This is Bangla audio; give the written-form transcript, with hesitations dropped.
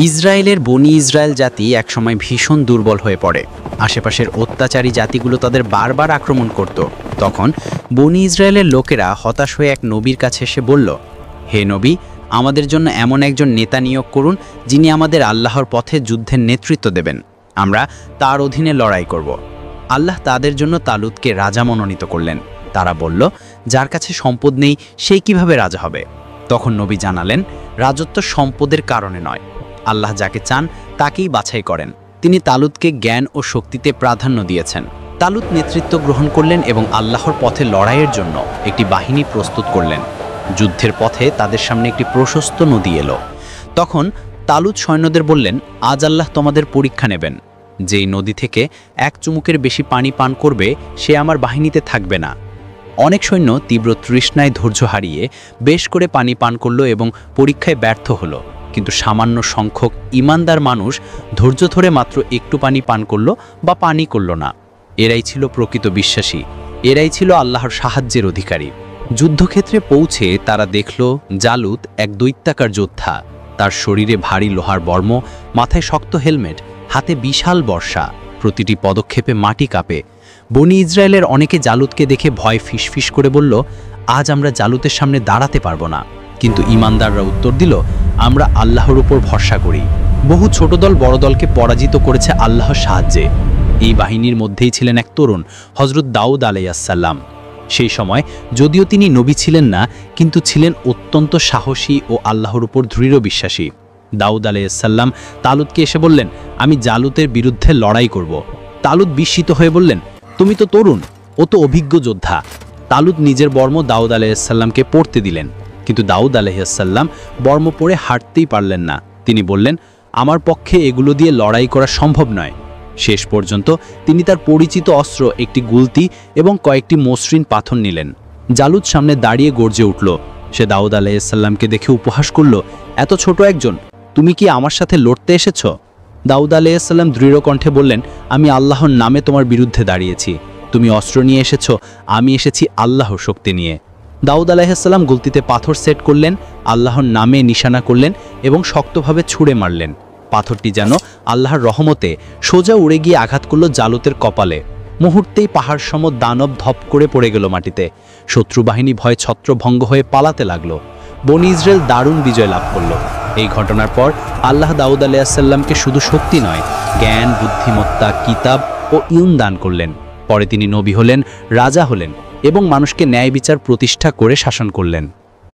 ইসরায়েলের বনি ইসরায়েল জাতি একসময় ভীষণ দুর্বল হয়ে পড়ে। আশেপাশের অত্যাচারী জাতিগুলো তাদের বারবার আক্রমণ করত। তখন বনি ইসরায়েলের লোকেরা হতাশ হয়ে এক নবীর কাছে এসে বলল, হে নবী, আমাদের জন্য এমন একজন নেতা নিয়োগ করুন যিনি আমাদের আল্লাহর পথে যুদ্ধের নেতৃত্ব দেবেন। আমরা তার অধীনে লড়াই করব। আল্লাহ তাদের জন্য তালুতকে রাজা মনোনীত করলেন। তারা বলল, যার কাছে সম্পদ নেই সে কিভাবে রাজা হবে? তখন নবী জানালেন, রাজত্ব সম্পদের কারণে নয়, আল্লাহ যাকে চান তাকেই বাছাই করেন। তিনি তালুতকে জ্ঞান ও শক্তিতে প্রাধান্য দিয়েছেন। তালুত নেতৃত্ব গ্রহণ করলেন এবং আল্লাহর পথে লড়াইয়ের জন্য একটি বাহিনী প্রস্তুত করলেন। যুদ্ধের পথে তাদের সামনে একটি প্রশস্ত নদী এলো। তখন তালুত সৈন্যদের বললেন, আজ আল্লাহ তোমাদের পরীক্ষা নেবেন। যেই নদী থেকে এক চুমুকের বেশি পানি পান করবে সে আমার বাহিনীতে থাকবে না। অনেক সৈন্য তীব্র তৃষ্ণায় ধৈর্য হারিয়ে বেশ করে পানি পান করল এবং পরীক্ষায় ব্যর্থ হলো। কিন্তু সামান্য সংখ্যক ইমানদার মানুষ ধৈর্য ধরে মাত্র একটু পানি পান করল বা পানি করল না। এরাই ছিল প্রকৃত বিশ্বাসী, এরাই ছিল আল্লাহর সাহায্যের অধিকারী। যুদ্ধক্ষেত্রে পৌঁছে তারা দেখল জালুত এক দৈত্যাকার যোদ্ধা। তার শরীরে ভারী লোহার বর্ম, মাথায় শক্ত হেলমেট, হাতে বিশাল বর্শা। প্রতিটি পদক্ষেপে মাটি কাঁপে। বনি ইসরায়েলের অনেকে জালুতকে দেখে ভয় ফিসফিস করে বলল, আজ আমরা জালুতের সামনে দাঁড়াতে পারবো না। কিন্তু ইমানদাররা উত্তর দিল, আমরা আল্লাহর উপর ভরসা করি। বহু ছোট দল বড় দলকে পরাজিত করেছে আল্লাহর সাহায্যে। এই বাহিনীর মধ্যেই ছিলেন এক তরুণ, হযরত দাউদ আলাইহিসসালাম। সেই সময় যদিও তিনি নবী ছিলেন না, কিন্তু ছিলেন অত্যন্ত সাহসী ও আল্লাহর উপর দৃঢ় বিশ্বাসী। দাউদ আলাইহিসসালাম তালুতকে এসে বললেন, আমি জালুতের বিরুদ্ধে লড়াই করব। তালুত বিস্মিত হয়ে বললেন, তুমি তো তরুণ, ও তো অভিজ্ঞ যোদ্ধা। তালুত নিজের বর্ম দাউদ আলাইহিসসালামকে পরতে দিলেন, কিন্তু দাউদ আলাইহিসসালাম বর্ম পরে হাঁটতেই পারলেন না। তিনি বললেন, আমার পক্ষে এগুলো দিয়ে লড়াই করা সম্ভব নয়। শেষ পর্যন্ত তিনি তার পরিচিত অস্ত্র, একটি গুলতি এবং কয়েকটি মসৃণ পাথর নিলেন। জালুত সামনে দাঁড়িয়ে গর্জে উঠল। সে দাউদ আলাইহিসসালামকে দেখে উপহাস করল, এত ছোট একজন, তুমি কি আমার সাথে লড়তে এসেছ? দাউদ আলাইহিসসালাম দৃঢ় কণ্ঠে বললেন, আমি আল্লাহর নামে তোমার বিরুদ্ধে দাঁড়িয়েছি। তুমি অস্ত্র নিয়ে এসেছ, আমি এসেছি আল্লাহর শক্তি নিয়ে। দাউদ আলাইহিসসালাম গুলতিতে পাথর সেট করলেন, আল্লাহর নামে নিশানা করলেন এবং শক্তভাবে ছুঁড়ে মারলেন। পাথরটি যেন আল্লাহর রহমতে সোজা উড়ে গিয়ে আঘাত করল জালুতের কপালে। মুহূর্তেই পাহাড় সম দানব ধপ করে পড়ে গেল মাটিতে। শত্রু বাহিনী ভয়ে ছত্রভঙ্গ হয়ে পালাতে লাগলো। বনি ইসরায়েল দারুণ বিজয় লাভ করল। এই ঘটনার পর আল্লাহ দাউদ আলাইহিসসালামকে শুধু শক্তি নয়, জ্ঞান, বুদ্ধিমত্তা, কিতাব ও ইউন দান করলেন। পরে তিনি নবী হলেন, রাজা হলেন এবং মানুষকে ন্যায় বিচার প্রতিষ্ঠা করে শাসন করলেন।